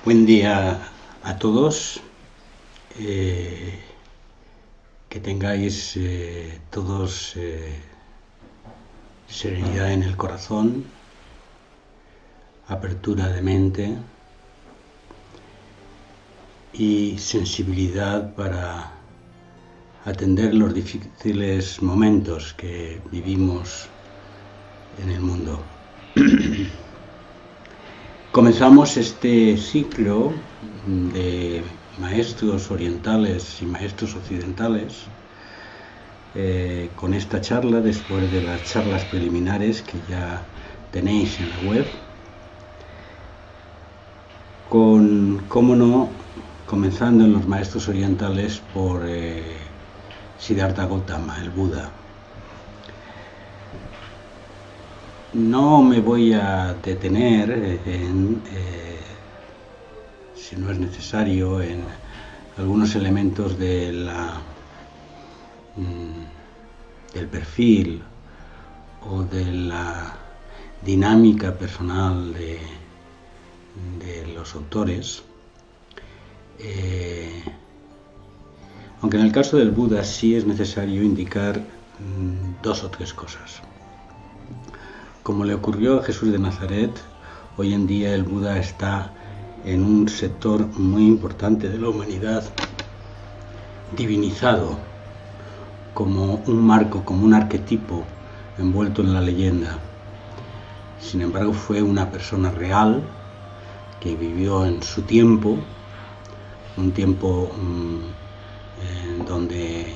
Buen día a todos, que tengáis todos serenidad en el corazón, apertura de mente y sensibilidad para atender los difíciles momentos que vivimos en el mundo. Comenzamos este ciclo de maestros orientales y maestros occidentales con esta charla, después de las charlas preliminares que ya tenéis en la web, cómo no, comenzando en los maestros orientales por Siddhartha Gautama, el Buda. No me voy a detener si no es necesario, en algunos elementos del perfil o de la dinámica personal de los autores, aunque en el caso del Buda sí es necesario indicar dos o tres cosas. Como le ocurrió a Jesús de Nazaret, hoy en día el Buda está en un sector muy importante de la humanidad, divinizado como un marco, como un arquetipo envuelto en la leyenda. Sin embargo, fue una persona real que vivió en su tiempo, un tiempo en donde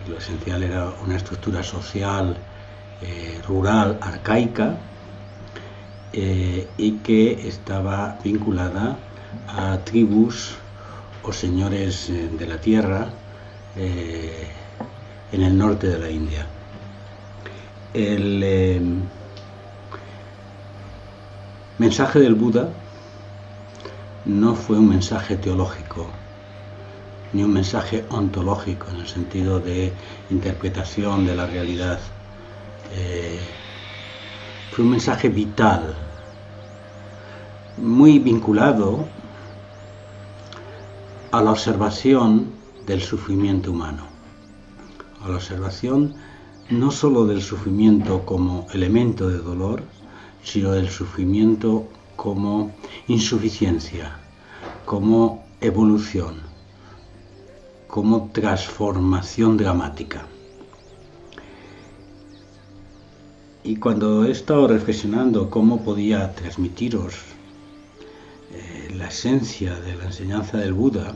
lo esencial era una estructura social rural, arcaica, y que estaba vinculada a tribus o señores de la tierra en el norte de la India. El mensaje del Buda no fue un mensaje teológico, ni un mensaje ontológico en el sentido de interpretación de la realidad. Fue un mensaje vital, muy vinculado a la observación del sufrimiento humano, a la observación no solo del sufrimiento como elemento de dolor, sino del sufrimiento como insuficiencia, como evolución, como transformación dramática. Y cuando he estado reflexionando cómo podía transmitiros la esencia de la enseñanza del Buda,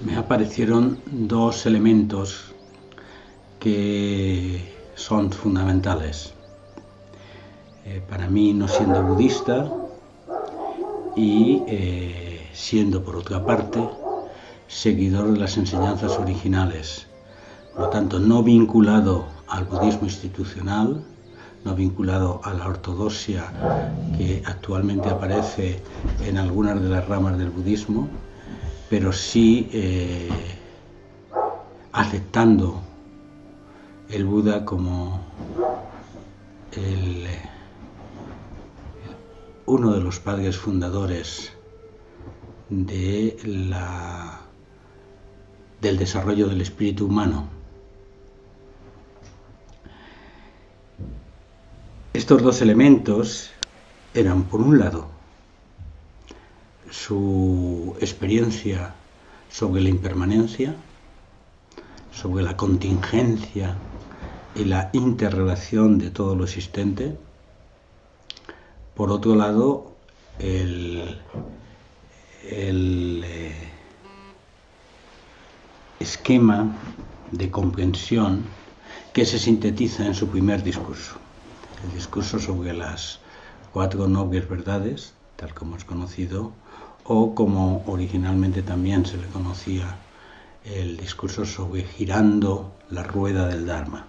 me aparecieron dos elementos que son fundamentales. Para mí, no siendo budista y siendo, por otra parte, seguidor de las enseñanzas originales, por lo tanto, no vinculado al budismo institucional, no vinculado a la ortodoxia que actualmente aparece en algunas de las ramas del budismo, pero sí aceptando el Buda como uno de los padres fundadores del desarrollo del espíritu humano. Estos dos elementos eran, por un lado, su experiencia sobre la impermanencia, sobre la contingencia y la interrelación de todo lo existente. Por otro lado, el esquema de comprensión que se sintetiza en su primer discurso. El discurso sobre las cuatro nobles verdades, tal como es conocido, o como originalmente también se le conocía, el discurso sobre girando la rueda del Dharma.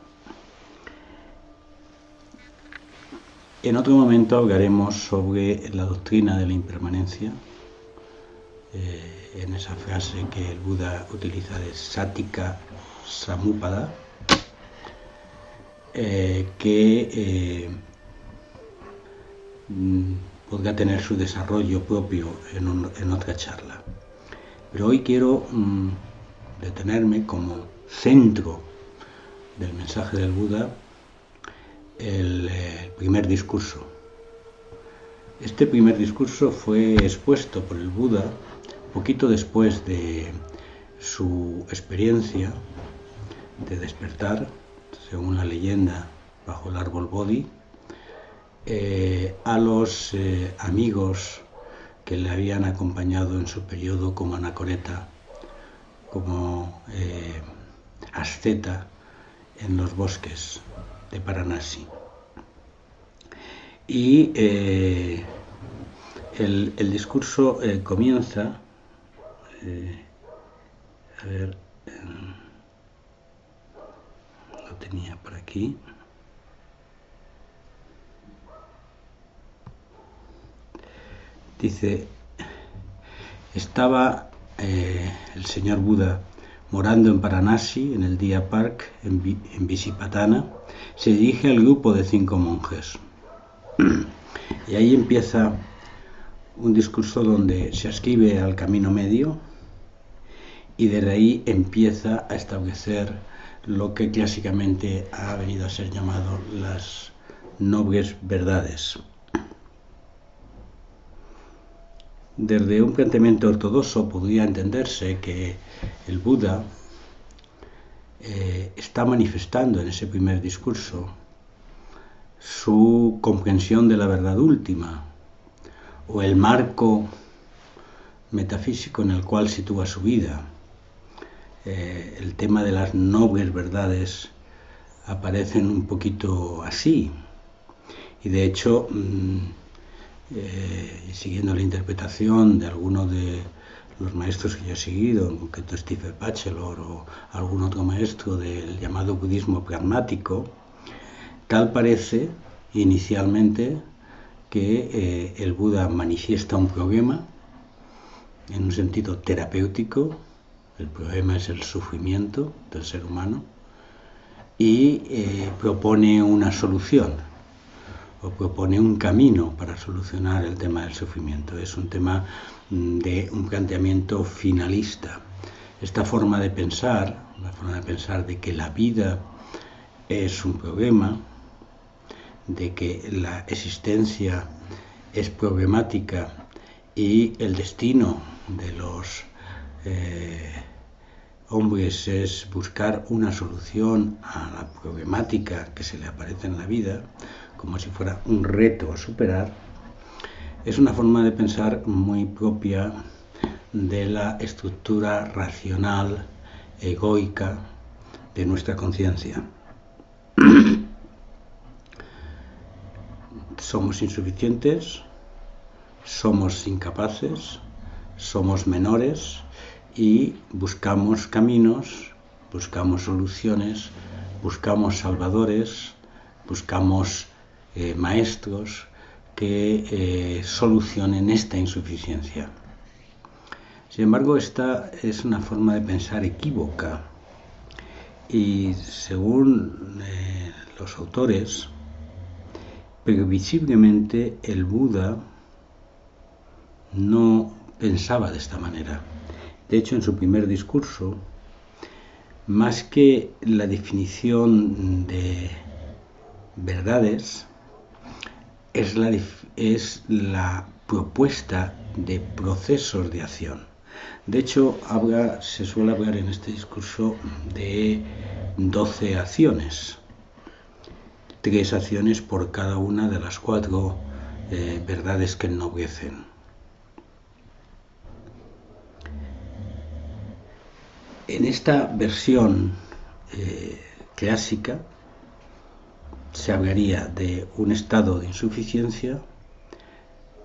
En otro momento hablaremos sobre la doctrina de la impermanencia, en esa frase que el Buda utiliza de Satika Samuppada, que podrá tener su desarrollo propio en otra charla. Pero hoy quiero detenerme como centro del mensaje del Buda el primer discurso. Este primer discurso fue expuesto por el Buda poquito después de su experiencia de despertar, según la leyenda, bajo el árbol Bodhi, a los amigos que le habían acompañado en su periodo como anacoreta, como asceta en los bosques de Varanasi. Y el discurso comienza, lo tenía por aquí. Dice, estaba el señor Buda morando en Varanasi, en el Deer Park, en Visipatana. Se dirige al grupo de 5 monjes. Y ahí empieza un discurso donde se ascribe al camino medio y desde ahí empieza a establecer lo que clásicamente ha venido a ser llamado las nobles verdades. Desde un planteamiento ortodoxo podría entenderse que el Buda está manifestando en ese primer discurso su comprensión de la verdad última, o el marco metafísico en el cual sitúa su vida. El tema de las nobles verdades aparecen un poquito así, y de hecho, siguiendo la interpretación de algunos de los maestros que yo he seguido, en concreto Stephen Batchelor o algún otro maestro del llamado budismo pragmático, tal parece inicialmente que el Buda manifiesta un problema en un sentido terapéutico. El problema es el sufrimiento del ser humano y propone una solución o propone un camino para solucionar el tema del sufrimiento. Es un tema de un planteamiento finalista. Esta forma de pensar, la forma de pensar de que la vida es un problema, de que la existencia es problemática y el destino de los hombres es buscar una solución a la problemática que se le aparece en la vida, como si fuera un reto a superar, es una forma de pensar muy propia de la estructura racional, egoica de nuestra conciencia. Somos insuficientes, somos incapaces, somos menores y buscamos caminos, buscamos soluciones, buscamos salvadores, buscamos maestros que solucionen esta insuficiencia. Sin embargo, esta es una forma de pensar equívoca y según los autores, previsiblemente el Buda no pensaba de esta manera. De hecho, en su primer discurso, más que la definición de verdades, es la propuesta de procesos de acción. De hecho, se suele hablar en este discurso de 12 acciones. 3 acciones por cada una de las 4 verdades que ennoblecen. En esta versión clásica se hablaría de un estado de insuficiencia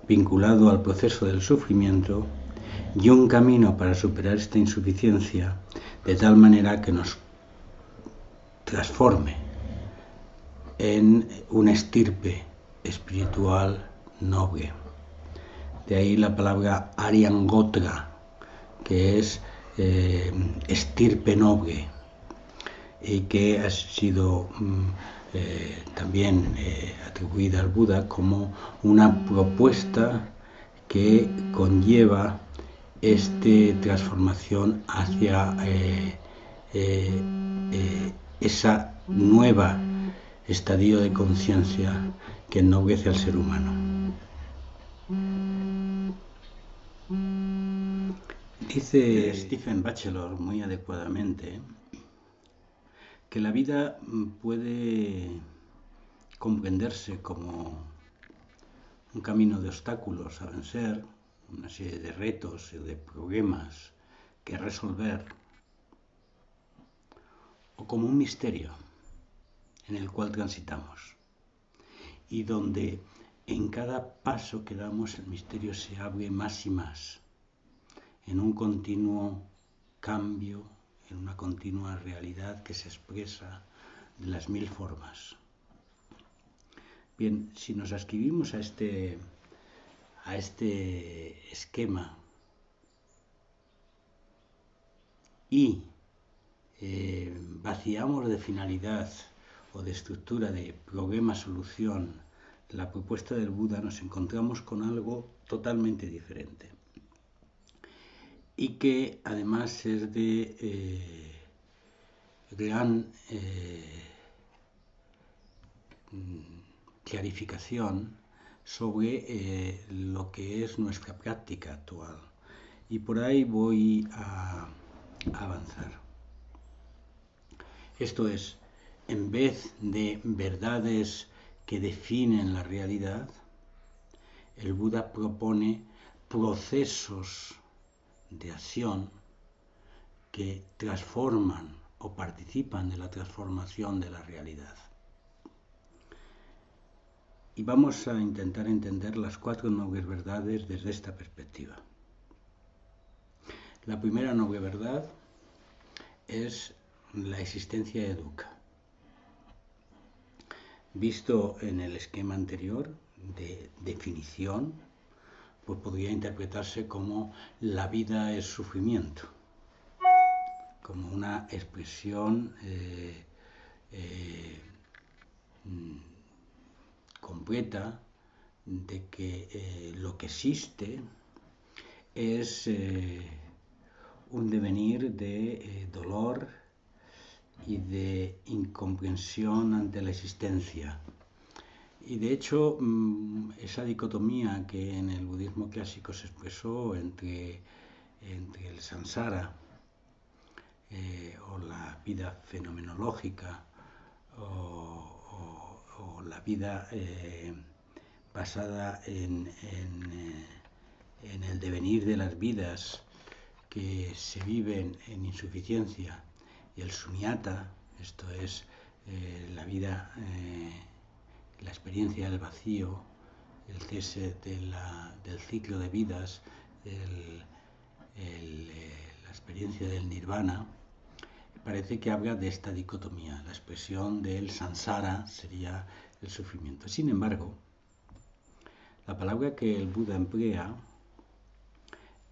vinculado al proceso del sufrimiento y un camino para superar esta insuficiencia de tal manera que nos transforme en una estirpe espiritual noble. De ahí la palabra Aryangotra, que es estirpe noble, y que ha sido también atribuida al Buda como una propuesta que conlleva esta transformación hacia esa nueva estadio de conciencia que ennoblece al ser humano. Dice Stephen Batchelor muy adecuadamente que la vida puede comprenderse como un camino de obstáculos a vencer, una serie de retos y de problemas que resolver, o como un misterio en el cual transitamos y donde en cada paso que damos el misterio se abre más y más en un continuo cambio, en una continua realidad que se expresa de las mil formas. Bien, si nos ascribimos a este esquema y vaciamos de finalidad o de estructura de problema-solución la propuesta del Buda, nos encontramos con algo totalmente diferente y que además es de gran clarificación sobre lo que es nuestra práctica actual. Y por ahí voy a avanzar. Esto es, en vez de verdades que definen la realidad, el Buda propone procesos de acción que transforman o participan de la transformación de la realidad. Y vamos a intentar entender las 4 nobles verdades desde esta perspectiva. La primera noble verdad es la existencia de dukkha. Visto en el esquema anterior de definición, pues podría interpretarse como la vida es sufrimiento, como una expresión completa de que lo que existe es un devenir de dolor y de incomprensión ante la existencia. Y de hecho, esa dicotomía que en el budismo clásico se expresó entre el samsara o la vida fenomenológica o la vida basada en el devenir de las vidas que se viven en insuficiencia, y el sunyata, esto es la vida, la experiencia del vacío, el cese del ciclo de vidas, la experiencia del nirvana, parece que habla de esta dicotomía. La expresión del samsara sería el sufrimiento. Sin embargo, la palabra que el Buda emplea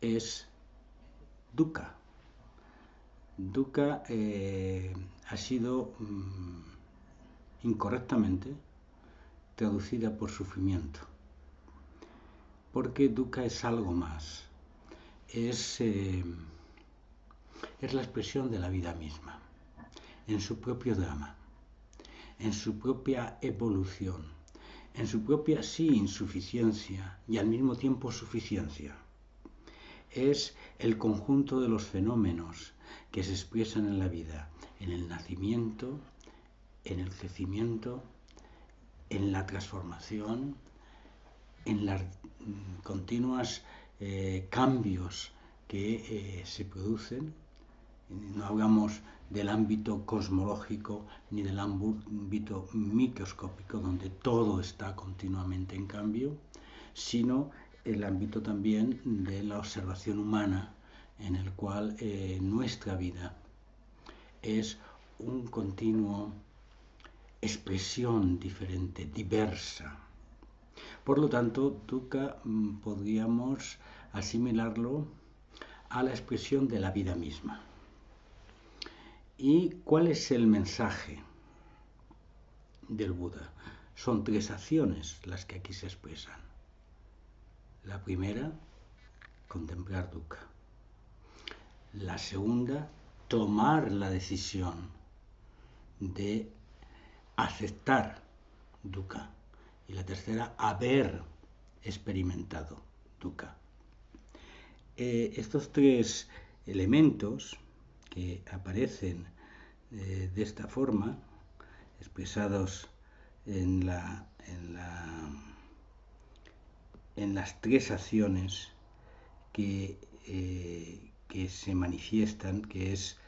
es dukkha. Dukkha ha sido incorrectamente traducida por sufrimiento, porque dukkha es algo más, es la expresión de la vida misma, en su propio drama, en su propia evolución, en su propia insuficiencia y al mismo tiempo suficiencia. Es el conjunto de los fenómenos que se expresan en la vida, en el nacimiento, en el crecimiento, en la transformación, en los continuos cambios que se producen. No hablamos del ámbito cosmológico ni del ámbito microscópico, donde todo está continuamente en cambio, sino el ámbito también de la observación humana, en el cual nuestra vida es un continuo expresión diferente, diversa. Por lo tanto, dukkha podríamos asimilarlo a la expresión de la vida misma. ¿Y cuál es el mensaje del Buda. Son 3 acciones las que aquí se expresan. La primera, contemplar dukkha. La segunda, tomar la decisión de aceptar dukkha. Y la tercera, haber experimentado dukkha. Estos 3 elementos que aparecen de esta forma, expresados en las 3 acciones que se manifiestan, que es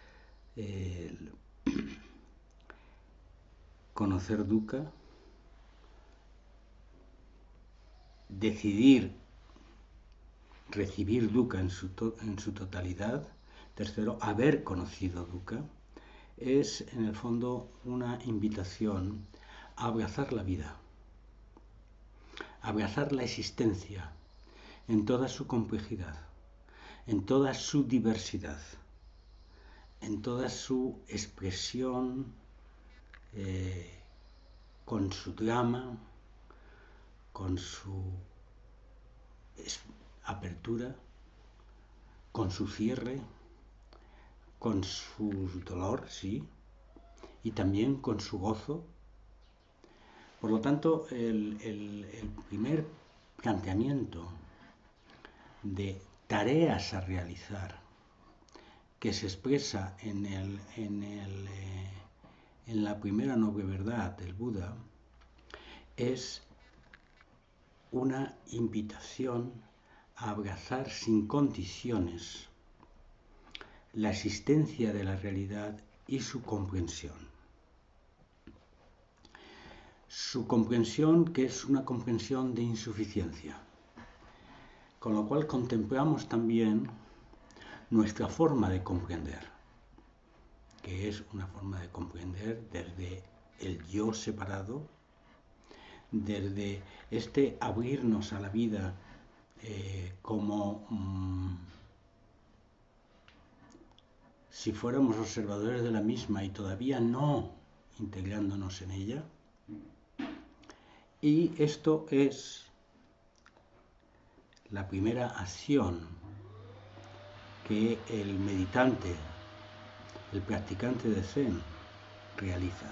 conocer dukkha, decidir recibir dukkha en su totalidad. Tercero, haber conocido dukkha. Es en el fondo una invitación a abrazar la vida, a abrazar la existencia en toda su complejidad, en toda su diversidad, en toda su expresión, con su drama, con su apertura, con su cierre, con su dolor, sí, y también con su gozo. Por lo tanto, el primer planteamiento de tareas a realizar que se expresa en la primera noble verdad del Buda es una invitación a abrazar sin condiciones la existencia de la realidad y su comprensión. Su comprensión, que es una comprensión de insuficiencia, con lo cual contemplamos también nuestra forma de comprender, que es una forma de comprender desde el yo separado, desde este abrirnos a la vida como si fuéramos observadores de la misma y todavía no integrándonos en ella. Y esto es la primera acción que el meditante, el practicante de Zen, realiza.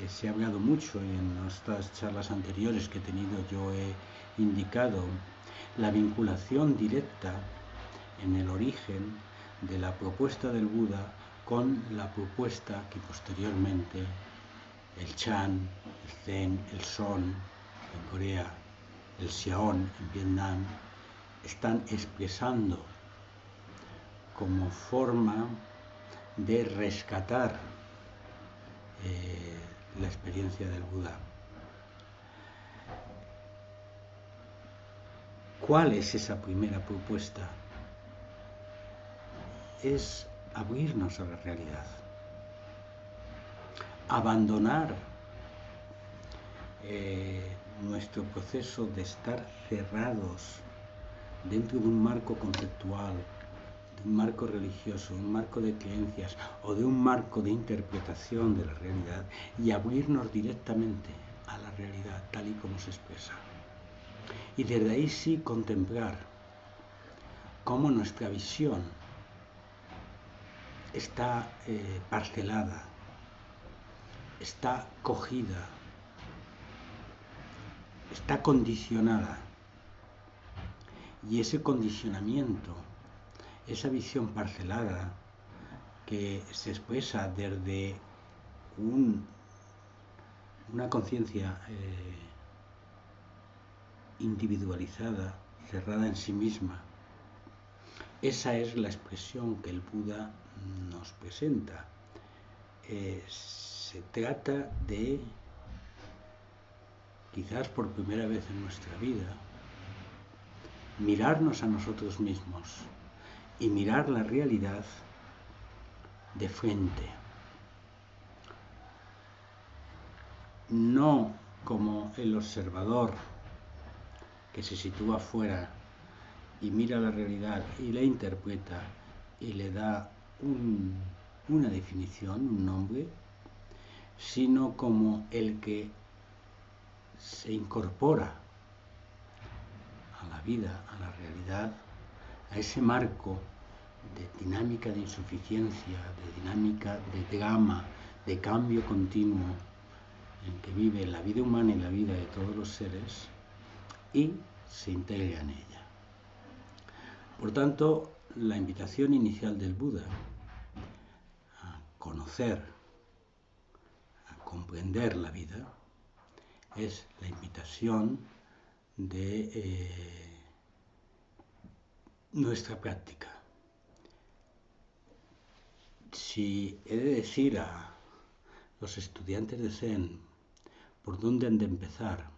Se ha hablado mucho y en estas charlas anteriores que he tenido yo he indicado la vinculación directa en el origen de la propuesta del Buda con la propuesta que posteriormente el Chan, el Zen, el Son en Corea, el Seon en Vietnam están expresando como forma de rescatar la experiencia del Buda. ¿Cuál es esa primera propuesta? Es abrirnos a la realidad, abandonar nuestro proceso de estar cerrados dentro de un marco conceptual, de un marco religioso, un marco de creencias o de un marco de interpretación de la realidad y abrirnos directamente a la realidad tal y como se expresa. Y desde ahí sí contemplar cómo nuestra visión está parcelada, está cogida, está condicionada. Y ese condicionamiento, esa visión parcelada que se expresa desde una conciencia individualizada, cerrada en sí misma, esa es la expresión que el Buda nos presenta. Se trata de, quizás por primera vez en nuestra vida, mirarnos a nosotros mismos y mirar la realidad de frente, no como el observador que se sitúa fuera y mira la realidad y la interpreta y le da una definición, un nombre, sino como el que se incorpora a la vida, a la realidad, a ese marco de dinámica de insuficiencia, de dinámica de drama, de cambio continuo en que vive la vida humana y la vida de todos los seres, y se integra en ella. Por tanto, la invitación inicial del Buda a conocer, a comprender la vida, es la invitación de nuestra práctica. Si he de decir a los estudiantes de Zen por dónde han de empezar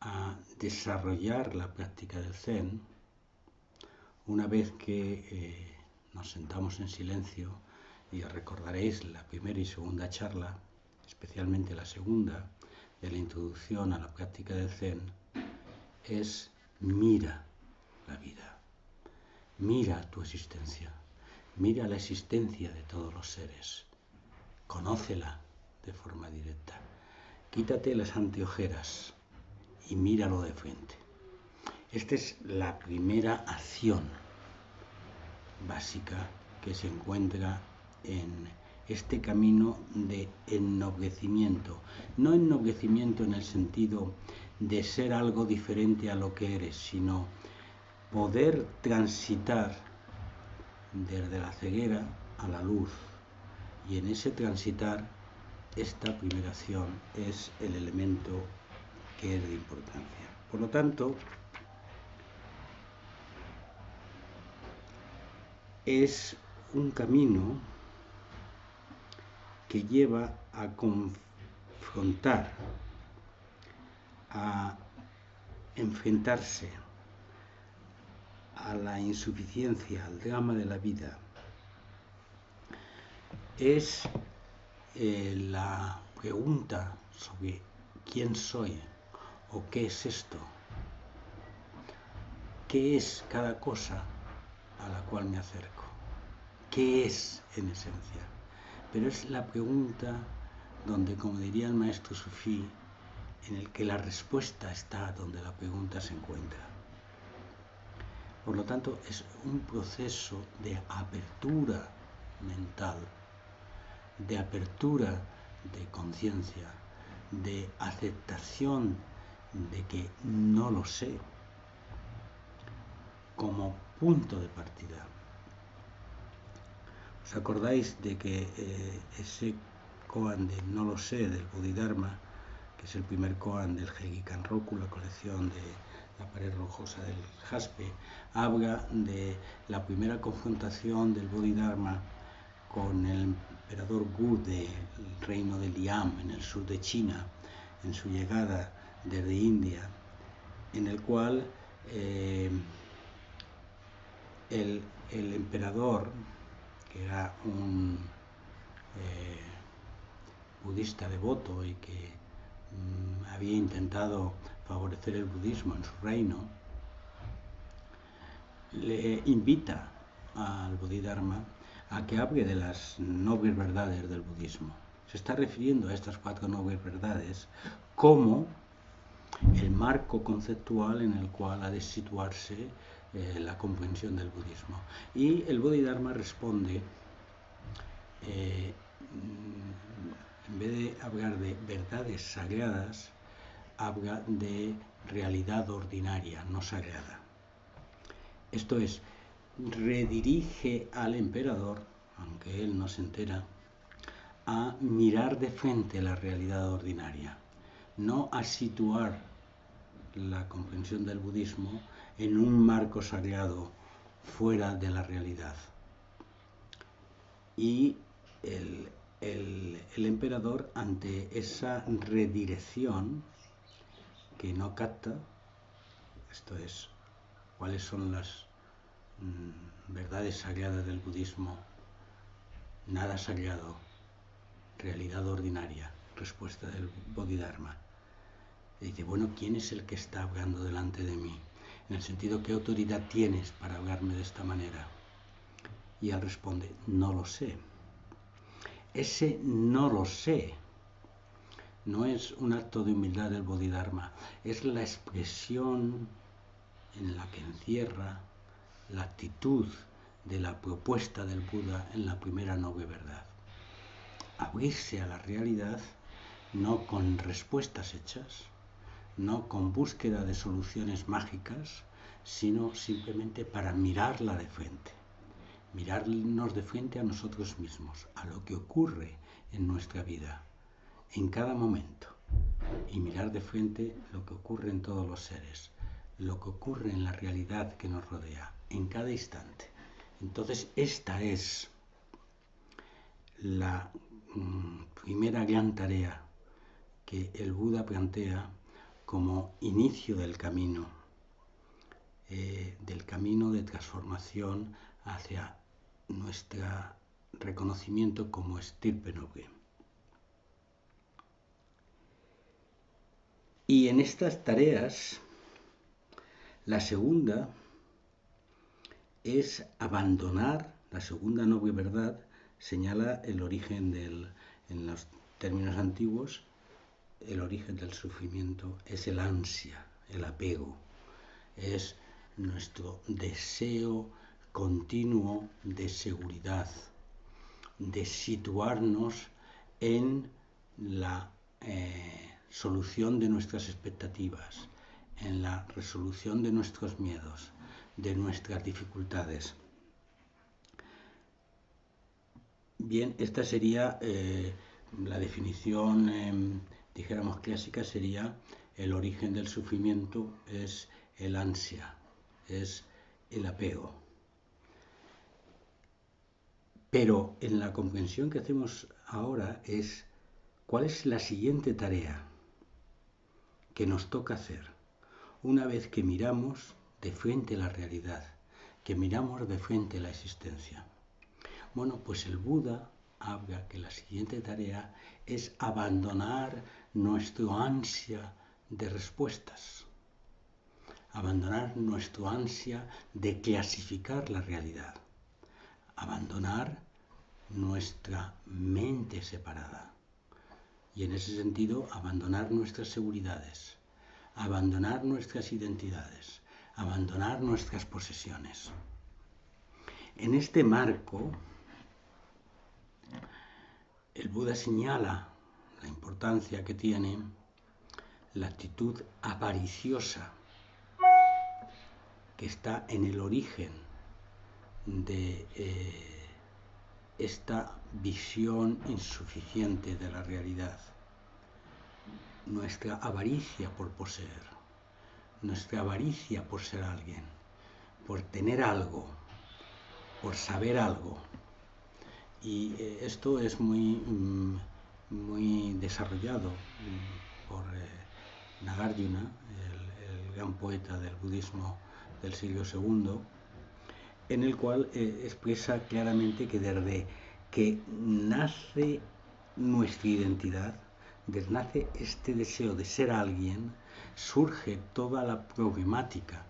a desarrollar la práctica del Zen, una vez que nos sentamos en silencio, y recordaréis la primera y segunda charla, especialmente la segunda, de la introducción a la práctica del Zen, es mira la vida, mira tu existencia, mira la existencia de todos los seres, conócela de forma directa, quítate las anteojeras y míralo de frente. Esta es la primera acción básica que se encuentra en este camino de ennoblecimiento. No ennoblecimiento en el sentido de ser algo diferente a lo que eres, sino poder transitar desde la ceguera a la luz. Y en ese transitar, esta primera acción es el elemento que es de importancia. Por lo tanto, es un camino que lleva a confrontar, a enfrentarse a la insuficiencia, al drama de la vida. Es la pregunta sobre quién soy o qué es esto, qué es cada cosa a la cual me acerco, qué es en esencia. Pero es la pregunta donde, como diría el maestro sufí, en el que la respuesta está donde la pregunta se encuentra. Por lo tanto, es un proceso de apertura mental, de apertura de conciencia, de aceptación de que no lo sé, como punto de partida. ¿Os acordáis de que ese koan de no lo sé del Bodhidharma, que es el primer koan del Heikikan Kanroku, la colección de la pared rojosa del jaspe, habla de la primera confrontación del Bodhidharma con el emperador Gu del reino de Liam en el sur de China, en su llegada desde India, en el cual el emperador, que era un budista devoto y que había intentado favorecer el budismo en su reino, le invita al Bodhidharma a que hable de las nobles verdades del budismo. Se está refiriendo a estas 4 nobles verdades como el marco conceptual en el cual ha de situarse la comprensión del budismo. Y el Bodhidharma responde, en vez de hablar de verdades sagradas, habla de realidad ordinaria, no sagrada. Esto es, redirige al emperador, aunque él no se entera, a mirar de frente la realidad ordinaria, no a situar la comprensión del budismo en un marco sagrado fuera de la realidad. Y el emperador, ante esa redirección que no capta, esto es, cuáles son las verdades sagradas del budismo, nada sagrado, realidad ordinaria, respuesta del Bodhidharma. Y dice, bueno, ¿quién es el que está hablando delante de mí? En el sentido, ¿qué autoridad tienes para hablarme de esta manera? Y él responde, no lo sé. ese no lo sé no es un acto de humildad del Bodhidharma, es la expresión en la que encierra la actitud de la propuesta del Buda en la primera noble verdad. Abrirse a la realidad no con respuestas hechas, no con búsqueda de soluciones mágicas, sino simplemente para mirarla de frente. Mirarnos de frente a nosotros mismos, a lo que ocurre en nuestra vida, en cada momento, y mirar de frente lo que ocurre en todos los seres, lo que ocurre en la realidad que nos rodea, en cada instante. Entonces, esta es la primera gran tarea que el Buda plantea como inicio del camino de transformación hacia nuestro reconocimiento como estirpe noble. Y en estas tareas, la segunda es abandonar, la segunda noble verdad señala el origen en los términos antiguos, el origen del sufrimiento es el ansia, el apego, es nuestro deseo continuo de seguridad, de situarnos en la solución de nuestras expectativas, en la resolución de nuestros miedos, de nuestras dificultades. Bien, esta sería la definición, dijéramos clásica, sería el origen del sufrimiento es el ansia, es el apego. Pero en la comprensión que hacemos ahora es cuál es la siguiente tarea que nos toca hacer una vez que miramos de frente la realidad, que miramos de frente la existencia. Bueno, pues el Buda habla que la siguiente tarea es abandonar nuestro ansia de respuestas, abandonar nuestro ansia de clasificar la realidad, abandonar nuestra mente separada y en ese sentido abandonar nuestras seguridades, abandonar nuestras identidades, abandonar nuestras posesiones. En este marco, el Buda señala la importancia que tiene la actitud avariciosa que está en el origen de esta visión insuficiente de la realidad. Nuestra avaricia por poseer, nuestra avaricia por ser alguien, por tener algo, por saber algo. Y esto es muy desarrollado por Nagarjuna, el gran poeta del budismo del siglo II, en el cual expresa claramente que desde que nace nuestra identidad, desde nace este deseo de ser alguien, surge toda la problemática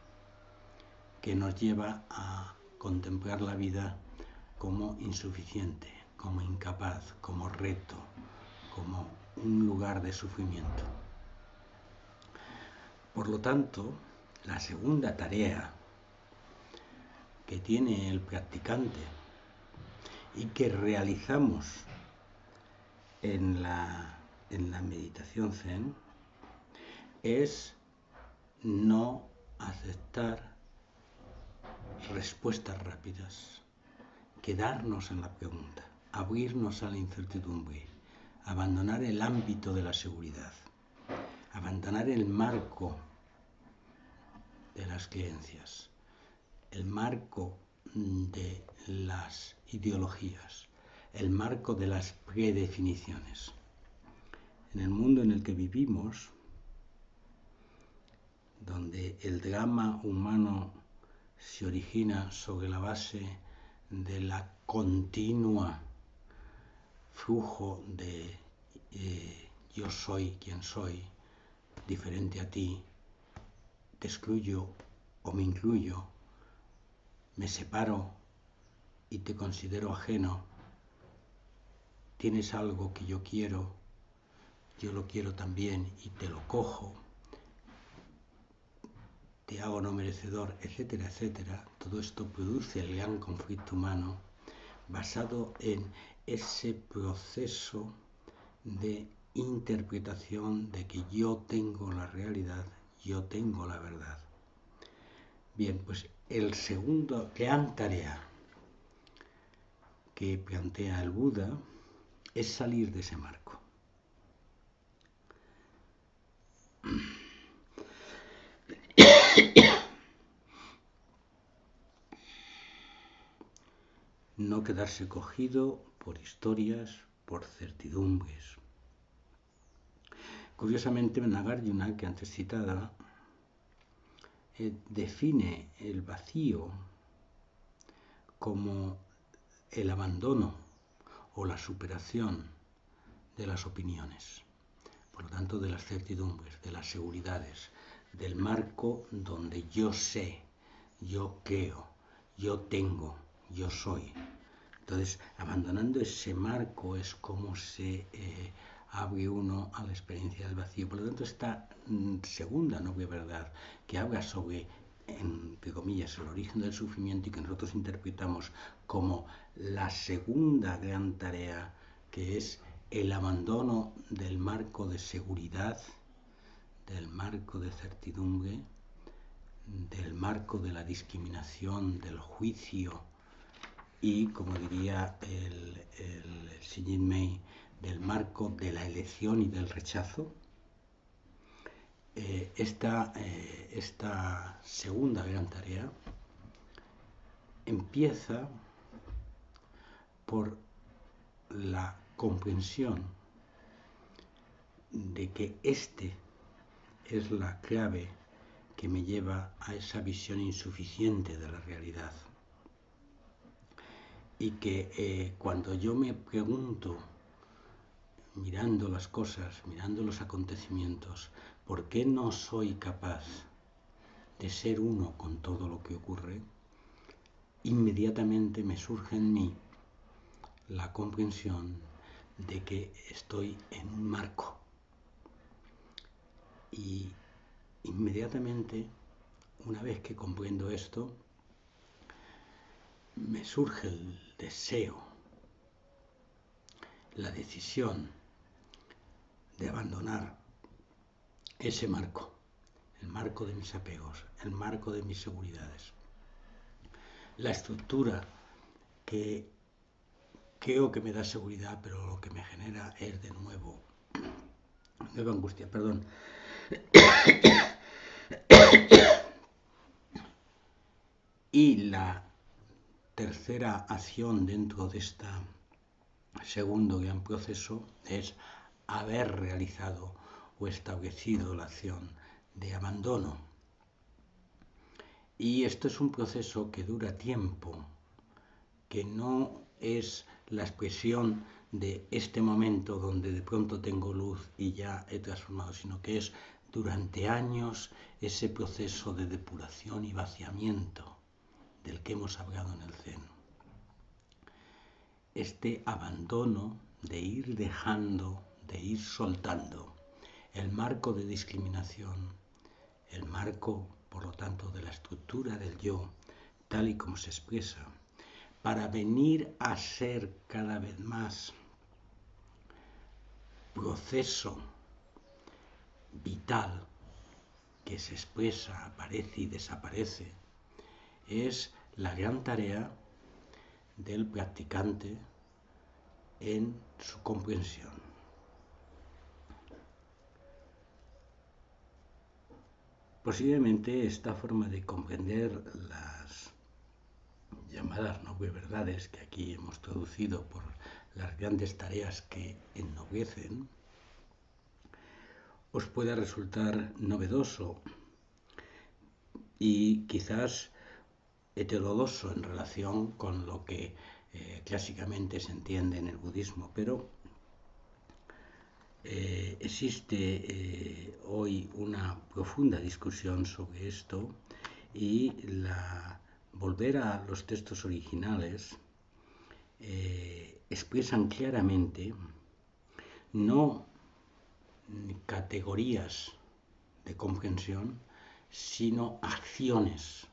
que nos lleva a contemplar la vida como insuficiente, como incapaz, como reto, como un lugar de sufrimiento. Por lo tanto, la segunda tarea que tiene el practicante y que realizamos en la meditación Zen es no aceptar respuestas rápidas, quedarnos en la pregunta, abrirnos a la incertidumbre, abandonar el ámbito de la seguridad, abandonar el marco de las creencias, el marco de las ideologías, el marco de las predefiniciones. En el mundo en el que vivimos, donde el drama humano se origina sobre la base de la continua flujo de yo soy quien soy, diferente a ti, te excluyo o me incluyo, me separo y te considero ajeno, tienes algo que yo lo quiero también y te lo cojo, te hago no merecedor, etcétera, etcétera. Todo esto produce el gran conflicto humano basado en ese proceso de interpretación de que yo tengo la realidad, yo tengo la verdad. Bien, pues el segundo gran tarea que plantea el Buda es salir de ese marco. No quedarse cogido por historias, por certidumbres. Curiosamente, Nagarjuna, que antes citada, define el vacío como el abandono o la superación de las opiniones, por lo tanto de las certidumbres, de las seguridades, del marco donde yo sé, yo creo, yo tengo, yo soy. Entonces, abandonando ese marco es como se abre uno a la experiencia del vacío. Por lo tanto, esta segunda noble verdad que habla sobre, entre comillas, el origen del sufrimiento y que nosotros interpretamos como la segunda gran tarea, que es el abandono del marco de seguridad, del marco de certidumbre, del marco de la discriminación, del juicio y, como diría el Xi Jinping, del marco de la elección y del rechazo. Esta segunda gran tarea empieza por la comprensión de que es la clave que me lleva a esa visión insuficiente de la realidad. Y que cuando yo me pregunto, mirando las cosas, mirando los acontecimientos, ¿por qué no soy capaz de ser uno con todo lo que ocurre? Inmediatamente me surge en mí la comprensión de que estoy en un marco. Y inmediatamente, una vez que comprendo esto, me surge el deseo, la decisión de abandonar ese marco, el marco de mis apegos, el marco de mis seguridades, la estructura que creo que me da seguridad, pero lo que me genera es de nueva angustia, perdón. Y la tercera acción dentro de este segundo gran proceso es haber realizado o establecido la acción de abandono. Y esto es un proceso que dura tiempo, que no es la expresión de este momento donde de pronto tengo luz y ya he transformado, sino que es durante años ese proceso de depuración y vaciamiento del que hemos hablado en el Zen. Este abandono de ir dejando, de ir soltando el marco de discriminación, el marco, por lo tanto, de la estructura del yo, tal y como se expresa, para venir a ser cada vez más proceso vital que se expresa, aparece y desaparece, es la gran tarea del practicante en su comprensión. Posiblemente esta forma de comprender las llamadas nobles verdades que aquí hemos traducido por las grandes tareas que ennoblecen, os pueda resultar novedoso y quizás heterodoxo en relación con lo que clásicamente se entiende en el budismo, pero existe hoy una profunda discusión sobre esto y volver a los textos originales expresan claramente no categorías de comprensión, sino acciones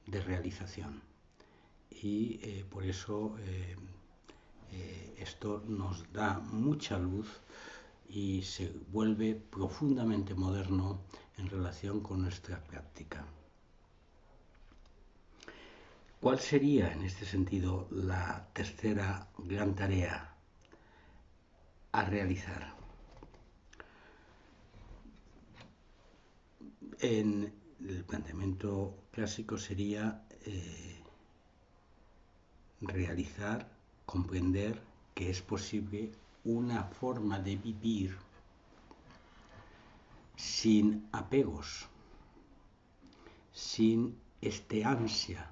de realización. Y por eso esto nos da mucha luz y se vuelve profundamente moderno en relación con nuestra práctica. ¿Cuál sería, en este sentido, la tercera gran tarea a realizar? En el planteamiento clásico sería realizar, comprender que es posible una forma de vivir sin apegos, sin ansia.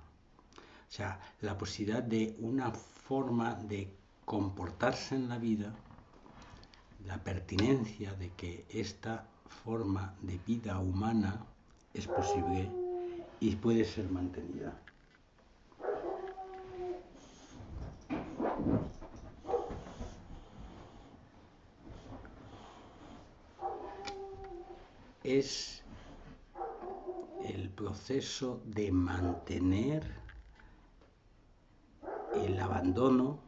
O sea, la posibilidad de una forma de comportarse en la vida, la pertinencia de que esta forma de vida humana es posible y puede ser mantenida. Es el proceso de mantener el abandono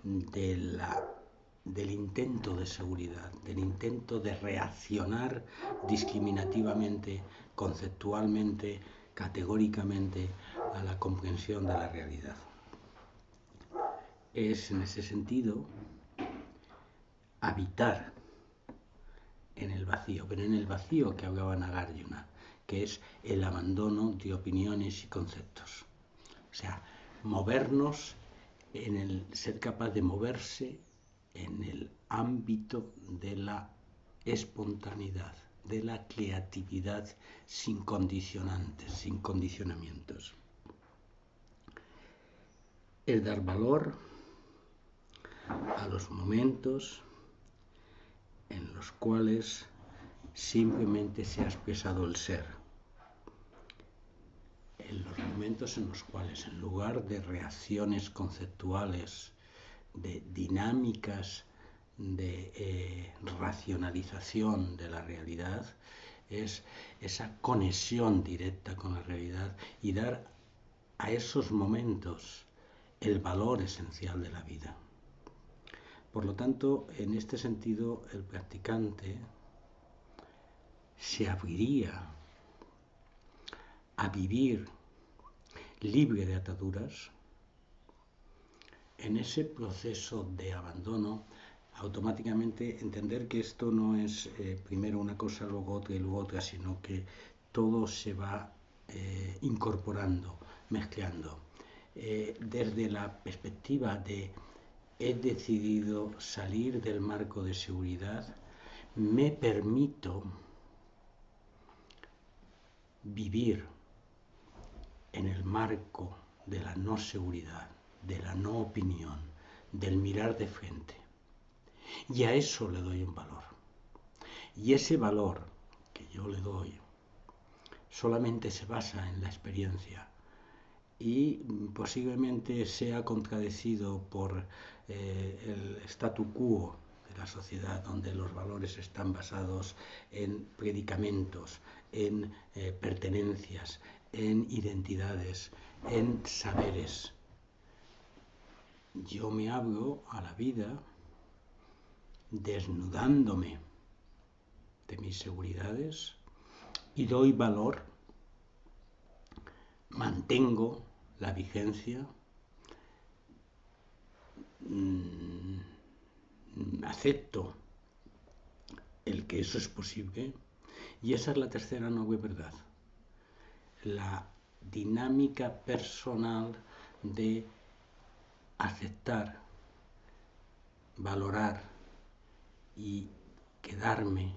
del intento de seguridad, del intento de reaccionar discriminativamente, conceptualmente, categóricamente a la comprensión de la realidad. Es en ese sentido habitar en el vacío, pero en el vacío que hablaba Nagarjuna, que es el abandono de opiniones y conceptos. O sea, movernos en el ser capaz de moverse en el ámbito de la espontaneidad, de la creatividad sin condicionantes, sin condicionamientos. Es dar valor a los momentos en los cuales simplemente se ha expresado el ser. En los momentos en los cuales, en lugar de reacciones conceptuales, de dinámicas de racionalización de la realidad, es esa conexión directa con la realidad y dar a esos momentos el valor esencial de la vida. Por lo tanto, en este sentido, el practicante se abriría a vivir libre de ataduras. En ese proceso de abandono, automáticamente entender que esto no es primero una cosa, luego otra y luego otra, sino que todo se va incorporando, mezclando. Desde la perspectiva de he decidido salir del marco de seguridad, me permito vivir en el marco de la no seguridad, de la no opinión, del mirar de frente. Y a eso le doy un valor. Y ese valor que yo le doy solamente se basa en la experiencia y posiblemente sea contradecido por el statu quo de la sociedad, donde los valores están basados en predicamentos, en pertenencias, en identidades, en saberes. Yo me abro a la vida desnudándome de mis seguridades y doy valor, mantengo la vigencia, acepto el que eso es posible, y esa es la tercera noble verdad, la dinámica personal de aceptar, valorar y quedarme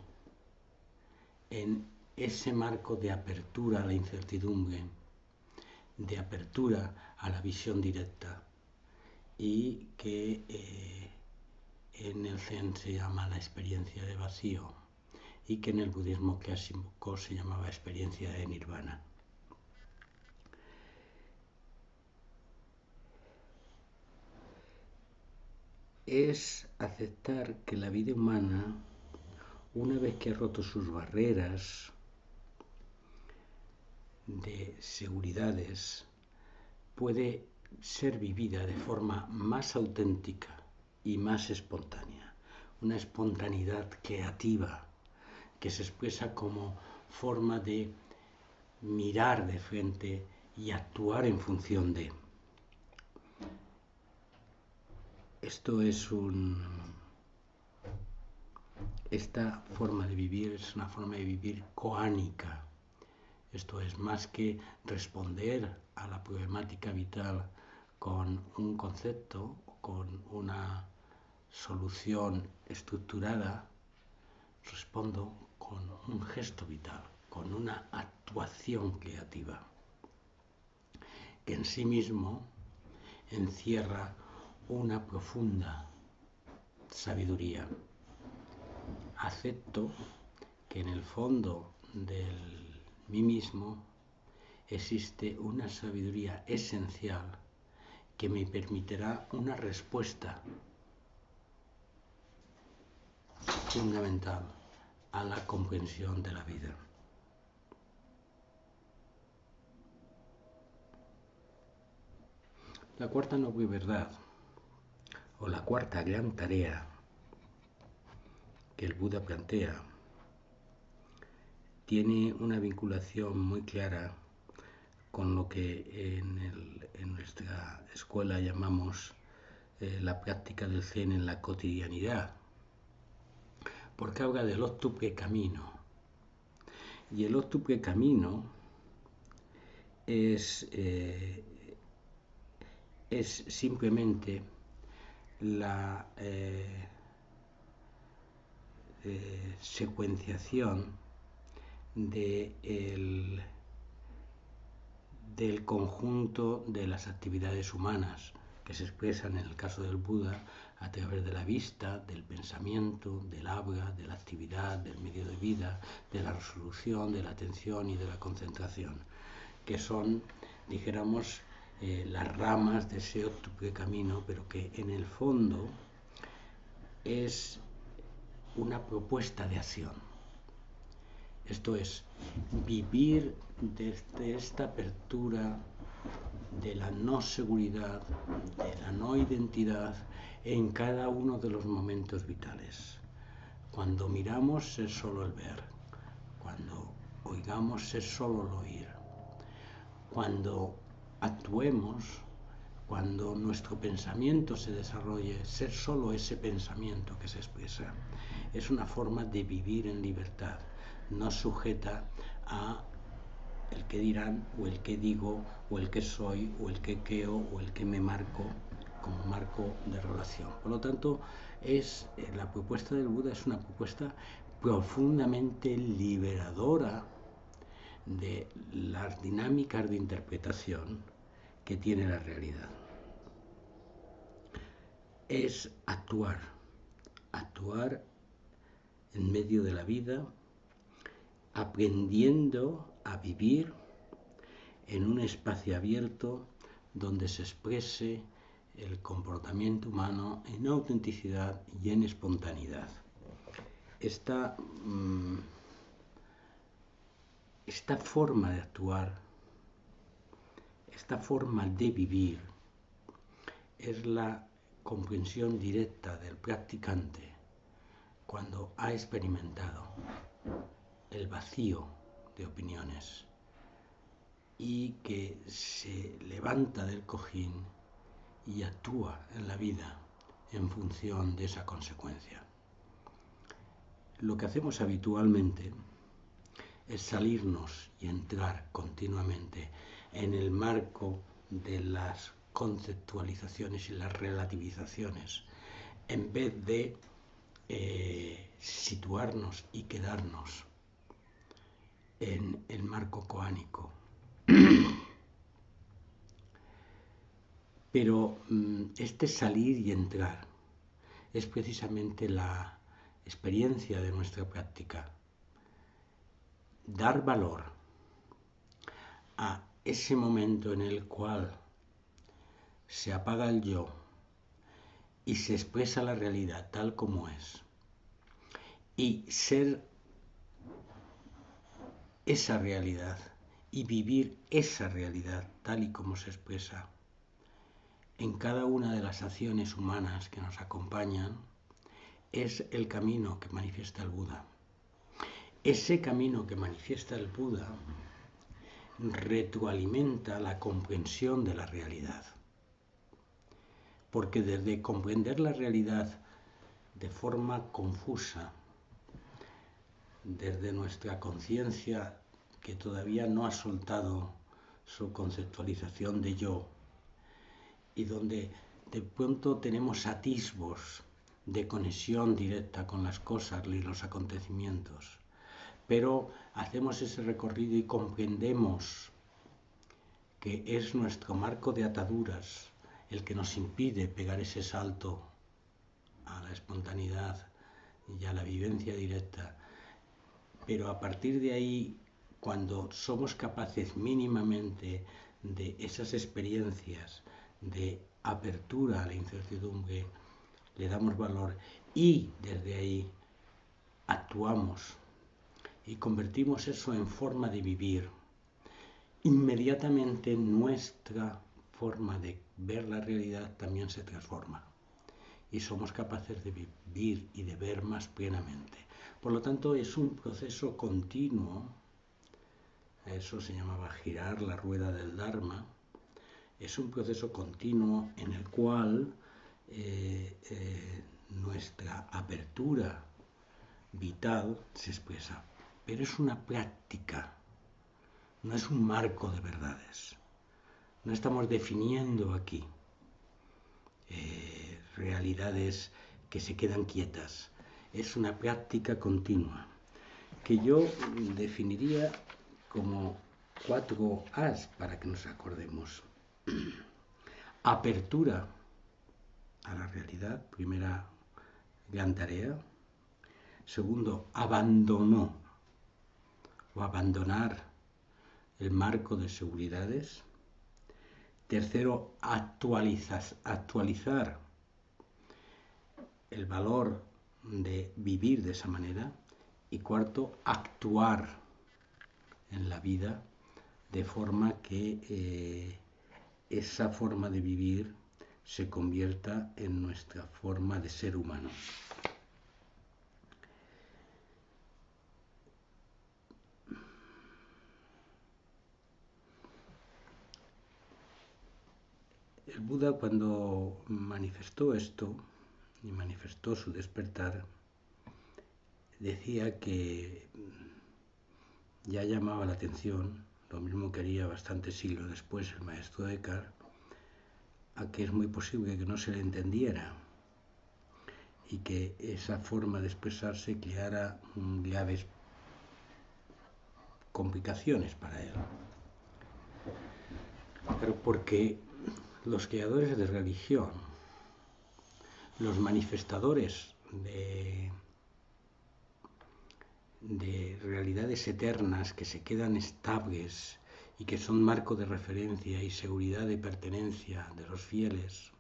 en ese marco de apertura a la incertidumbre, de apertura a la visión directa, y que en el Zen se llama la experiencia de vacío y que en el budismo clásico se llamaba experiencia de nirvana. es aceptar que la vida humana, una vez que ha roto sus barreras de seguridades, puede ser vivida de forma más auténtica y más espontánea. Una espontaneidad creativa que se expresa como forma de mirar de frente y actuar en función de. Esta forma de vivir es una forma de vivir coánica. Esto es, más que responder a la problemática vital con un concepto, con una solución estructurada, respondo con un gesto vital, con una actuación creativa, que en sí mismo encierra una profunda sabiduría. Acepto que en el fondo del mí mismo existe una sabiduría esencial que me permitirá una respuesta fundamental a la comprensión de la vida. La cuarta noble verdad, o la cuarta gran tarea que el Buda plantea, tiene una vinculación muy clara con lo que en nuestra escuela llamamos la práctica del Zen en la cotidianidad, porque habla del octuple camino. Y el octuple camino es simplemente la secuenciación del conjunto de las actividades humanas que se expresan en el caso del Buda a través de la vista, del pensamiento, del habla, de la actividad, del medio de vida, de la resolución, de la atención y de la concentración, que son, dijéramos, las ramas de ese octuple camino, pero que en el fondo es una propuesta de acción. Esto es, vivir desde esta apertura de la no seguridad, de la no identidad en cada uno de los momentos vitales. Cuando miramos es solo el ver, cuando oigamos es solo el oír, cuando actuemos, cuando nuestro pensamiento se desarrolle, ser solo ese pensamiento que se expresa. Es una forma de vivir en libertad, no sujeta a el que dirán, o el que digo, o el que soy, o el que creo, o el que me marco como marco de relación. Por lo tanto, la propuesta del Buda es una propuesta profundamente liberadora de las dinámicas de interpretación que tiene la realidad. Es actuar en medio de la vida, aprendiendo a vivir en un espacio abierto donde se exprese el comportamiento humano en autenticidad y en espontaneidad. Esta forma de actuar, esta forma de vivir, es la comprensión directa del practicante cuando ha experimentado el vacío de opiniones y que se levanta del cojín y actúa en la vida en función de esa consecuencia. Lo que hacemos habitualmente es salirnos y entrar continuamente en el marco de las conceptualizaciones y las relativizaciones, en vez de situarnos y quedarnos en el marco coánico. Pero este salir y entrar es precisamente la experiencia de nuestra práctica. Dar valor a ese momento en el cual se apaga el yo y se expresa la realidad tal como es. Y ser esa realidad y vivir esa realidad tal y como se expresa en cada una de las acciones humanas que nos acompañan es el camino que manifiesta el Buda. Ese camino que manifiesta el Buda retroalimenta la comprensión de la realidad. Porque desde comprender la realidad de forma confusa, desde nuestra conciencia que todavía no ha soltado su conceptualización de yo, y donde de pronto tenemos atisbos de conexión directa con las cosas y los acontecimientos, pero hacemos ese recorrido y comprendemos que es nuestro marco de ataduras el que nos impide pegar ese salto a la espontaneidad y a la vivencia directa. Pero a partir de ahí, cuando somos capaces mínimamente de esas experiencias de apertura a la incertidumbre, le damos valor y desde ahí actuamos y convertimos eso en forma de vivir, inmediatamente nuestra forma de ver la realidad también se transforma y somos capaces de vivir y de ver más plenamente. Por lo tanto, es un proceso continuo, eso se llamaba girar la rueda del Dharma, es un proceso continuo en el cual nuestra apertura vital se expresa, pero es una práctica, no es un marco de verdades. No estamos definiendo aquí realidades que se quedan quietas. Es una práctica continua que yo definiría como 4 A's para que nos acordemos. Apertura a la realidad, primera gran tarea. Segundo, abandono o abandonar el marco de seguridades. Tercero, actualizar el valor de vivir de esa manera. Y cuarto, actuar en la vida de forma que esa forma de vivir se convierta en nuestra forma de ser humano. El Buda, cuando manifestó esto y manifestó su despertar, decía que ya llamaba la atención, lo mismo que haría bastantes siglos después el maestro Eckhart, a que es muy posible que no se le entendiera y que esa forma de expresarse creara graves complicaciones para él. Pero porque los creadores de religión, los manifestadores de realidades eternas que se quedan estables y que son marco de referencia y seguridad de pertenencia de los fieles,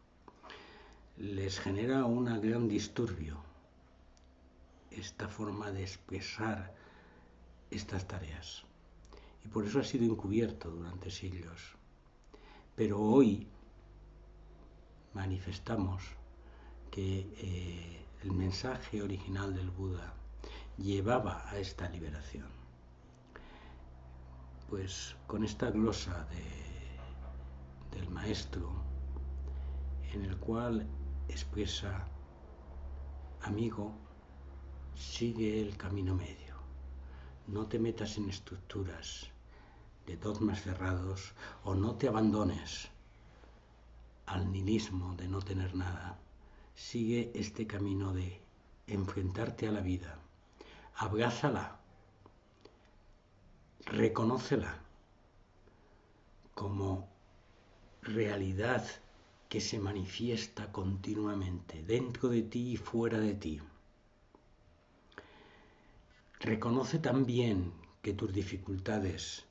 les genera un gran disturbio esta forma de expresar estas tareas. Y por eso ha sido encubierto durante siglos. Pero hoy manifestamos que el mensaje original del Buda llevaba a esta liberación. Pues con esta glosa del maestro, en el cual expresa: amigo, sigue el camino medio, no te metas en estructuras de dogmas cerrados o no te abandones al nihilismo de no tener nada. Sigue este camino de enfrentarte a la vida, abrázala, reconócela como realidad que se manifiesta continuamente dentro de ti y fuera de ti. Reconoce también que tus dificultades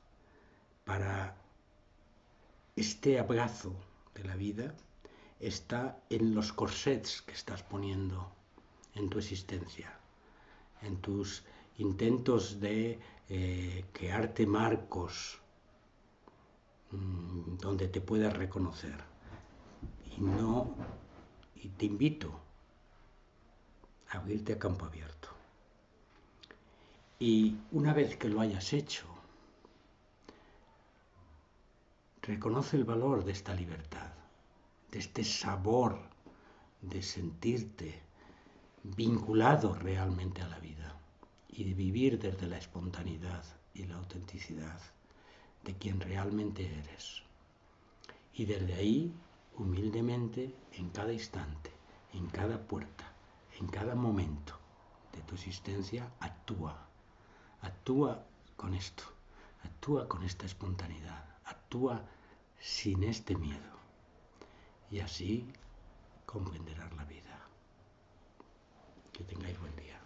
para este abrazo de la vida está en los corsets que estás poniendo en tu existencia, en tus intentos de crearte marcos donde te puedas reconocer. Y te invito a abrirte a campo abierto. Y una vez que lo hayas hecho, reconoce el valor de esta libertad, de este sabor de sentirte vinculado realmente a la vida y de vivir desde la espontaneidad y la autenticidad de quien realmente eres. Y desde ahí, humildemente, en cada instante, en cada puerta, en cada momento de tu existencia, actúa con esto, actúa con esta espontaneidad, actúa sin este miedo. Y así comprenderás la vida. Que tengáis buen día.